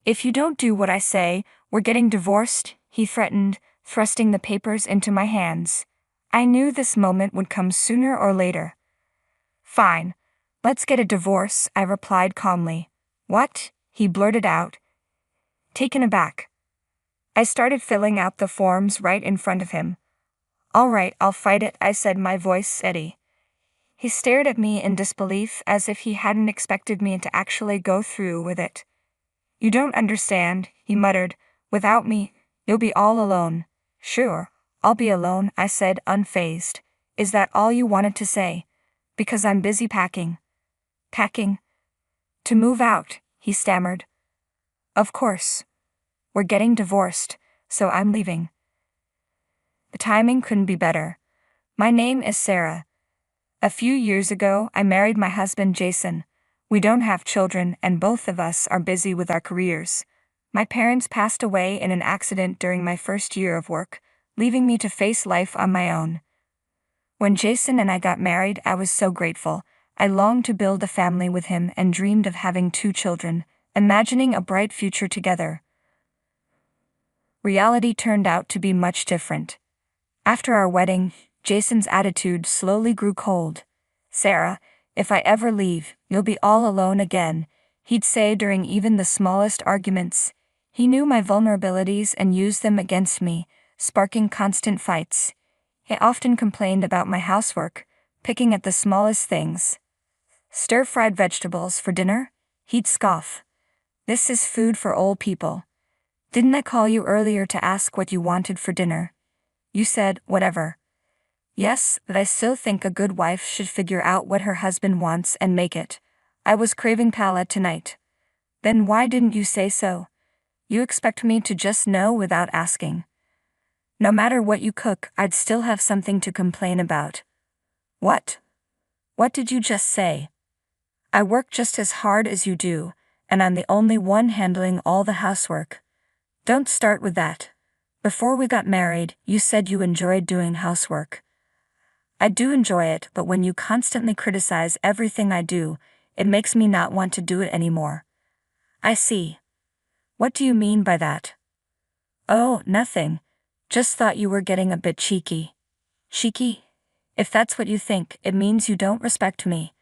If you don't do what I say, we're getting divorced, he threatened, thrusting the papers into my hands. I knew this moment would come sooner or later. Fine. Let's get a divorce, I replied calmly. What? He blurted out, taken aback. I started filling out the forms right in front of him. All right, I'll fight it, I said, my voice steady. He stared at me in disbelief as if he hadn't expected me to actually go through with it. You don't understand, he muttered. Without me, you'll be all alone. Sure, I'll be alone, I said, unfazed. Is that all you wanted to say? Because I'm busy packing. Packing? To move out, he stammered. Of course. We're getting divorced, so I'm leaving. The timing couldn't be better. My name is Sarah. A few years ago, I married my husband Jason. We don't have children and both of us are busy with our careers. My parents passed away in an accident during my first year of work, leaving me to face life on my own. When Jason and I got married, I was so grateful. I longed to build a family with him and dreamed of having 2 children, imagining a bright future together. Reality turned out to be much different. After our wedding, Jason's attitude slowly grew cold. Sarah, if I ever leave, you'll be all alone again, he'd say during even the smallest arguments. He knew my vulnerabilities and used them against me, sparking constant fights. He often complained about my housework, picking at the smallest things. Stir-fried vegetables for dinner? He'd scoff. This is food for old people. Didn't I call you earlier to ask what you wanted for dinner? You said, whatever. Yes, but I still think a good wife should figure out what her husband wants and make it. I was craving pala tonight. Then why didn't you say so? You expect me to just know without asking. No matter what you cook, I'd still have something to complain about. What? What did you just say? I work just as hard as you do, and I'm the only one handling all the housework. Don't start with that. Before we got married, you said you enjoyed doing housework. I do enjoy it, but when you constantly criticize everything I do, it makes me not want to do it anymore. I see. What do you mean by that? Oh, nothing. Just thought you were getting a bit cheeky. Cheeky? If that's what you think, it means you don't respect me.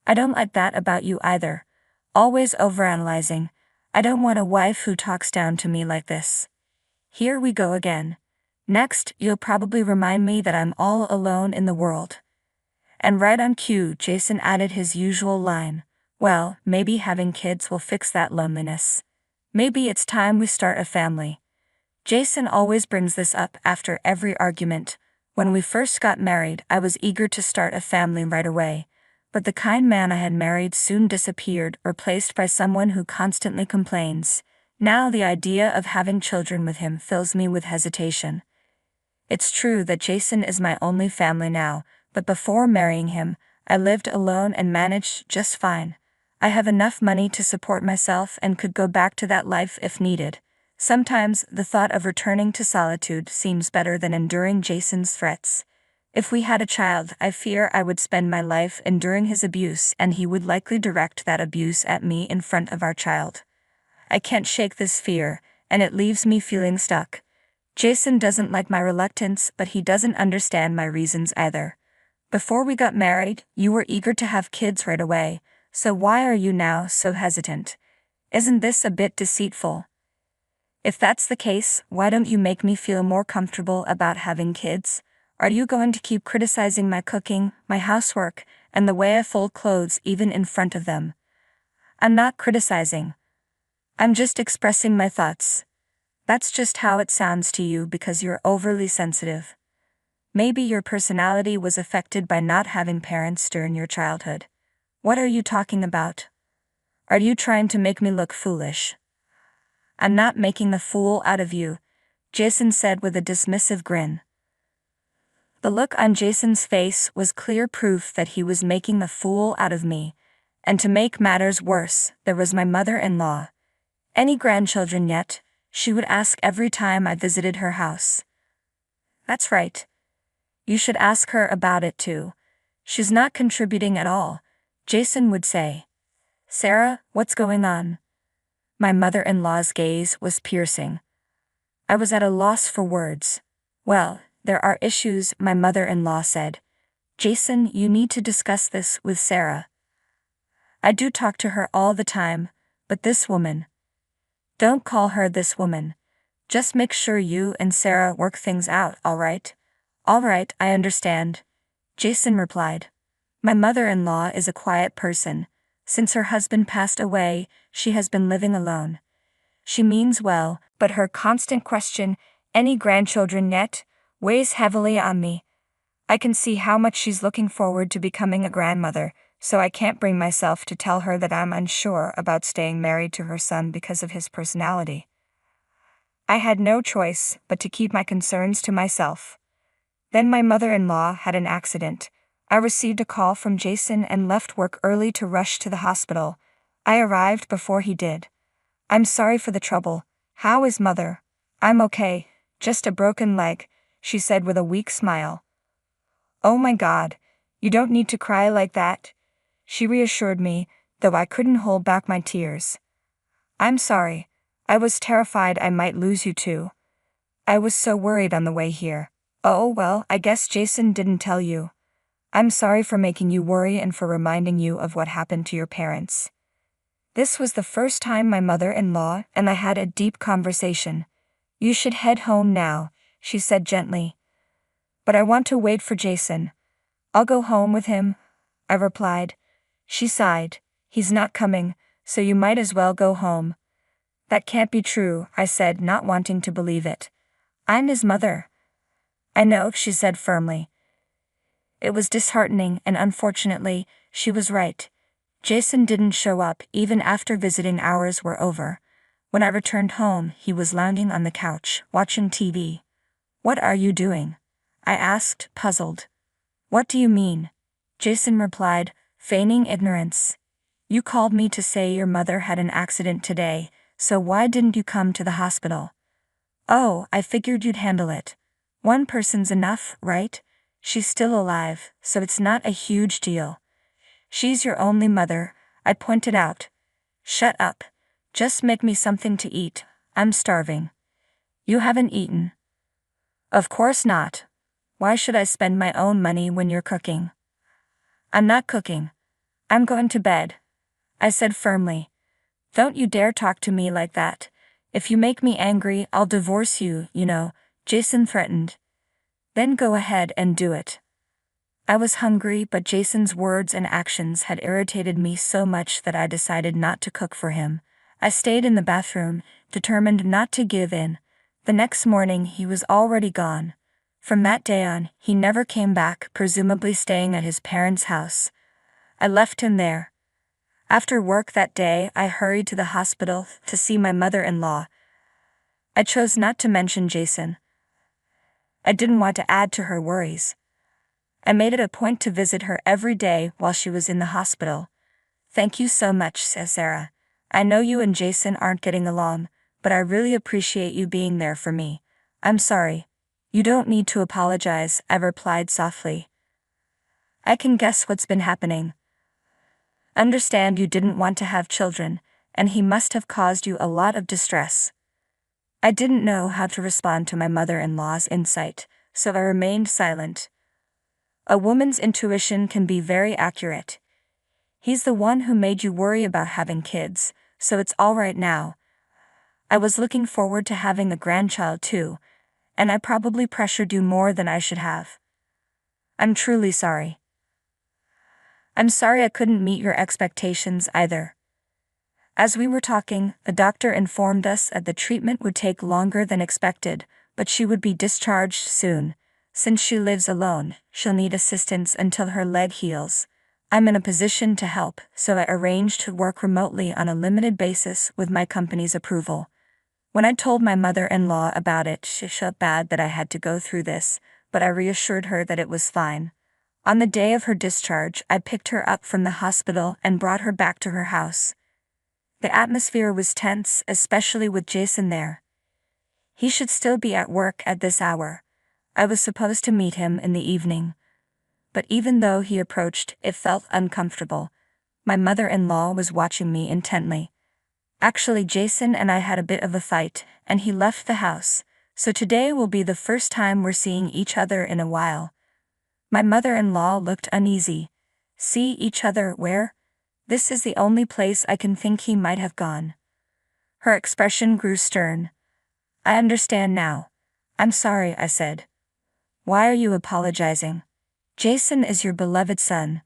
I don't like that about you either. Always overanalyzing. I don't want a wife who talks down to me like this. Here we go again. Next, you'll probably remind me that I'm all alone in the world. And right on cue, Jason added his usual line. Well, maybe having kids will fix that loneliness. Maybe it's time we start a family. Jason always brings this up after every argument. When we first got married, I was eager to start a family right away. But the kind man I had married soon disappeared, replaced by someone who constantly complains. Now the idea of having children with him fills me with hesitation. It's true that Jason is my only family now, but before marrying him, I lived alone and managed just fine. I have enough money to support myself and could go back to that life if needed. Sometimes the thought of returning to solitude seems better than enduring Jason's threats. If we had a child, I fear I would spend my life enduring his abuse, and he would likely direct that abuse at me in front of our child. I can't shake this fear, and it leaves me feeling stuck. Jason doesn't like my reluctance, but he doesn't understand my reasons either. Before we got married, you were eager to have kids right away, so why are you now so hesitant? Isn't this a bit deceitful? If that's the case, why don't you make me feel more comfortable about having kids? Are you going to keep criticizing my cooking, my housework, and the way I fold clothes even in front of them? I'm not criticizing. I'm just expressing my thoughts. That's just how it sounds to you because you're overly sensitive. Maybe your personality was affected by not having parents during your childhood. What are you talking about? Are you trying to make me look foolish? I'm not making a fool out of you, Jason said with a dismissive grin. The look on Jason's face was clear proof that he was making a fool out of me, and to make matters worse, there was my mother-in-law. Any grandchildren yet? She would ask every time I visited her house. That's right. You should ask her about it too. She's not contributing at all, Jason would say. Sarah, what's going on? My mother-in-law's gaze was piercing. I was at a loss for words. Well, there are issues, my mother-in-law said. Jason, you need to discuss this with Sarah. I do talk to her all the time, but this woman. Don't call her this woman. Just make sure you and Sarah work things out, all right? All right, I understand. Jason replied. My mother-in-law is a quiet person. Since her husband passed away, she has been living alone. She means well, but her constant question, any grandchildren yet, weighs heavily on me. I can see how much she's looking forward to becoming a grandmother, so I can't bring myself to tell her that I'm unsure about staying married to her son because of his personality. I had no choice but to keep my concerns to myself. Then my mother-in-law had an accident. I received a call from Jason and left work early to rush to the hospital. I arrived before he did. I'm sorry for the trouble. How is mother? I'm okay, just a broken leg, she said with a weak smile. Oh my God, you don't need to cry like that, she reassured me, though I couldn't hold back my tears. I'm sorry. I was terrified I might lose you too. I was so worried on the way here. Oh well, I guess Jason didn't tell you. I'm sorry for making you worry and for reminding you of what happened to your parents. This was the first time my mother-in-law and I had a deep conversation. You should head home now, she said gently. But I want to wait for Jason. I'll go home with him, I replied. She sighed. He's not coming, so you might as well go home. That can't be true, I said, not wanting to believe it. I'm his mother. I know, she said firmly. It was disheartening, and unfortunately, she was right. Jason didn't show up even after visiting hours were over. When I returned home, he was lounging on the couch, watching TV. What are you doing? I asked, puzzled. What do you mean? Jason replied, feigning ignorance. You called me to say your mother had an accident today, so why didn't you come to the hospital? Oh, I figured you'd handle it. One person's enough, right? She's still alive, so it's not a huge deal. She's your only mother, I pointed out. Shut up. Just make me something to eat. I'm starving. You haven't eaten. Of course not. Why should I spend my own money when you're cooking? I'm not cooking. I'm going to bed, I said firmly. Don't you dare talk to me like that. If you make me angry, I'll divorce you, you know, Jason threatened. Then go ahead and do it. I was hungry, but Jason's words and actions had irritated me so much that I decided not to cook for him. I stayed in the bathroom, determined not to give in. The next morning he was already gone. From that day on, he never came back, presumably staying at his parents' house. I left him there. After work that day, I hurried to the hospital to see my mother-in-law. I chose not to mention Jason. I didn't want to add to her worries. I made it a point to visit her every day while she was in the hospital. Thank you so much, Sarah. I know you and Jason aren't getting along, but I really appreciate you being there for me. I'm sorry. You don't need to apologize, I replied softly. I can guess what's been happening. Understand you didn't want to have children, and he must have caused you a lot of distress. I didn't know how to respond to my mother-in-law's insight, so I remained silent. A woman's intuition can be very accurate. He's the one who made you worry about having kids, so it's all right now. I was looking forward to having a grandchild too, and I probably pressured you more than I should have. I'm truly sorry. I'm sorry I couldn't meet your expectations either. As we were talking, the doctor informed us that the treatment would take longer than expected, but she would be discharged soon. Since she lives alone, she'll need assistance until her leg heals. I'm in a position to help, so I arranged to work remotely on a limited basis with my company's approval. When I told my mother-in-law about it, she felt bad that I had to go through this, but I reassured her that it was fine. On the day of her discharge, I picked her up from the hospital and brought her back to her house. The atmosphere was tense, especially with Jason there. He should still be at work at this hour. I was supposed to meet him in the evening. But even though he approached, it felt uncomfortable. My mother-in-law was watching me intently. Actually, Jason and I had a bit of a fight, and he left the house, so today will be the first time we're seeing each other in a while. My mother-in-law looked uneasy. See each other where? This is the only place I can think he might have gone. Her expression grew stern. I understand now. I'm sorry, I said. Why are you apologizing? Jason is your beloved son.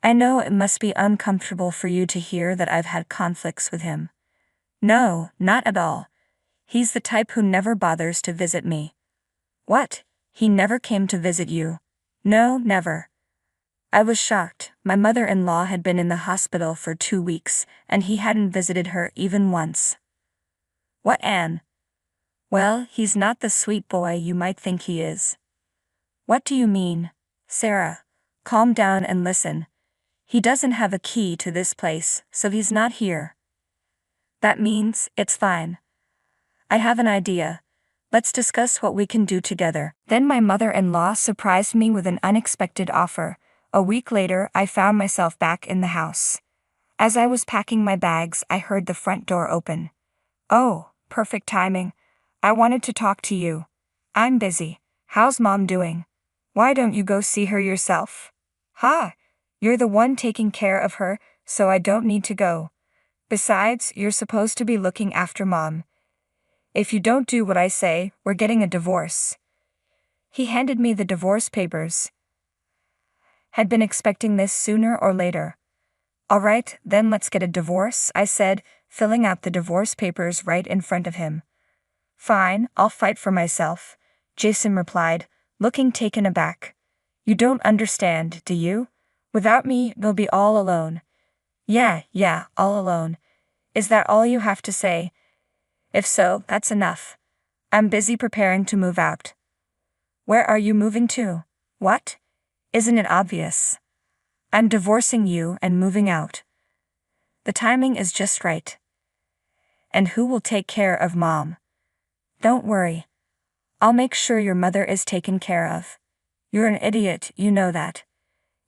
I know it must be uncomfortable for you to hear that I've had conflicts with him. No, not at all. He's the type who never bothers to visit me. What? He never came to visit you? No, never. I was shocked. My mother-in-law had been in the hospital for 2 weeks, and he hadn't visited her even once. What, Anne? Well, he's not the sweet boy you might think he is. What do you mean? Sarah, calm down and listen. He doesn't have a key to this place, so he's not here. That means it's fine. I have an idea. Let's discuss what we can do together. Then my mother-in-law surprised me with an unexpected offer. A week later, I found myself back in the house. As I was packing my bags, I heard the front door open. Oh, perfect timing. I wanted to talk to you. I'm busy. How's Mom doing? Why don't you go see her yourself? Ha! You're the one taking care of her, so I don't need to go. Besides, you're supposed to be looking after Mom. If you don't do what I say, we're getting a divorce. He handed me the divorce papers. Had been expecting this sooner or later. All right, then let's get a divorce, I said, filling out the divorce papers right in front of him. Fine, I'll fight for myself, Jason replied, looking taken aback. You don't understand, do you? Without me, they'll be all alone. Yeah, all alone. Is that all you have to say? If so, that's enough. I'm busy preparing to move out. Where are you moving to? What? Isn't it obvious? I'm divorcing you and moving out. The timing is just right. And who will take care of Mom? Don't worry. I'll make sure your mother is taken care of. You're an idiot, you know that.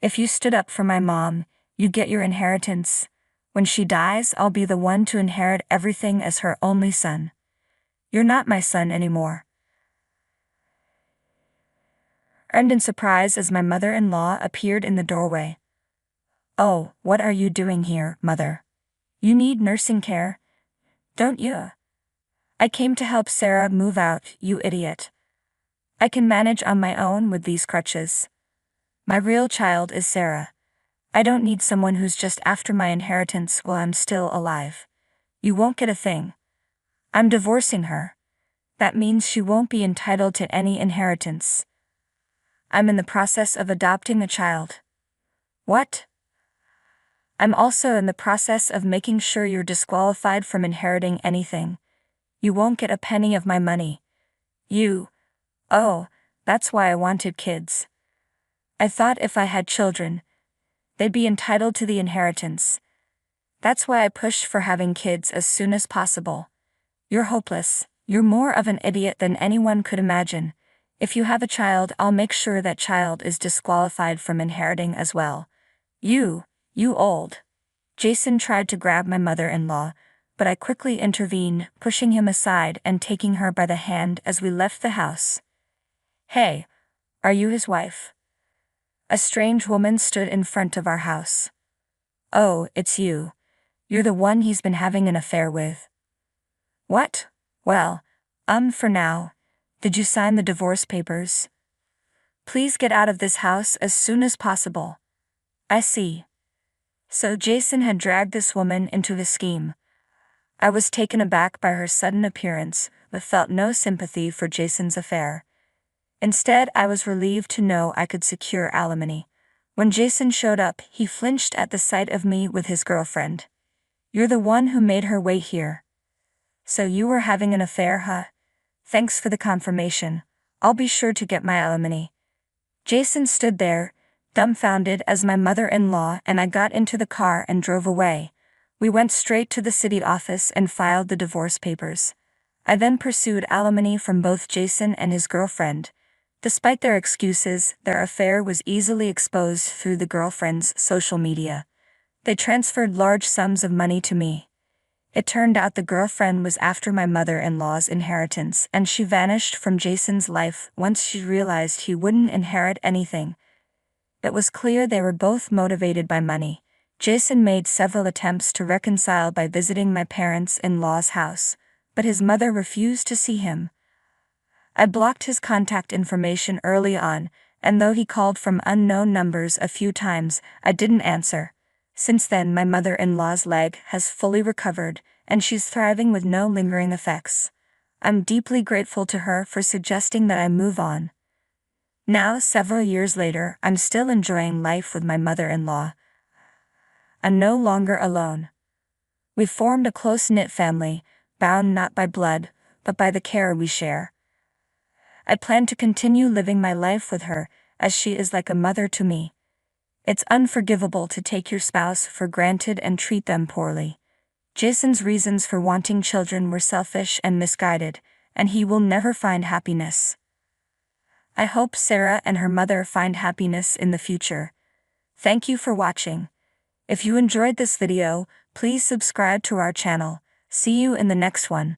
If you stood up for my mom, you'd get your inheritance. When she dies, I'll be the one to inherit everything as her only son. You're not my son anymore. Earned in surprise as my mother-in-law appeared in the doorway. Oh, what are you doing here, Mother? You need nursing care, don't you? I came to help Sarah move out, you idiot. I can manage on my own with these crutches. My real child is Sarah. I don't need someone who's just after my inheritance while I'm still alive. You won't get a thing. I'm divorcing her. That means she won't be entitled to any inheritance. I'm in the process of adopting a child. What? I'm also in the process of making sure you're disqualified from inheriting anything. You won't get a penny of my money. Oh, that's why I wanted kids. I thought if I had children, they'd be entitled to the inheritance. That's why I pushed for having kids as soon as possible. You're hopeless. You're more of an idiot than anyone could imagine. If you have a child, I'll make sure that child is disqualified from inheriting as well. You old. Jason tried to grab my mother-in-law, but I quickly intervened, pushing him aside and taking her by the hand as we left the house. Hey, are you his wife? A strange woman stood in front of our house. Oh, it's you. You're the one he's been having an affair with. What? Well, for now. Did you sign the divorce papers? Please get out of this house as soon as possible. I see. So Jason had dragged this woman into his scheme. I was taken aback by her sudden appearance, but felt no sympathy for Jason's affair. Instead, I was relieved to know I could secure alimony. When Jason showed up, he flinched at the sight of me with his girlfriend. You're the one who made her wait here. So you were having an affair, huh? Thanks for the confirmation. I'll be sure to get my alimony. Jason stood there, dumbfounded as my mother-in-law and I got into the car and drove away. We went straight to the city office and filed the divorce papers. I then pursued alimony from both Jason and his girlfriend. Despite their excuses, their affair was easily exposed through the girlfriend's social media. They transferred large sums of money to me. It turned out the girlfriend was after my mother-in-law's inheritance, and she vanished from Jason's life once she realized he wouldn't inherit anything. It was clear they were both motivated by money. Jason made several attempts to reconcile by visiting my parents-in-law's house, but his mother refused to see him. I blocked his contact information early on, and though he called from unknown numbers a few times, I didn't answer. Since then, my mother-in-law's leg has fully recovered, and she's thriving with no lingering effects. I'm deeply grateful to her for suggesting that I move on. Now, several years later, I'm still enjoying life with my mother-in-law. I'm no longer alone. We've formed a close-knit family, bound not by blood, but by the care we share. I plan to continue living my life with her, as she is like a mother to me. It's unforgivable to take your spouse for granted and treat them poorly. Jason's reasons for wanting children were selfish and misguided, and he will never find happiness. I hope Sarah and her mother find happiness in the future. Thank you for watching. If you enjoyed this video, please subscribe to our channel. See you in the next one.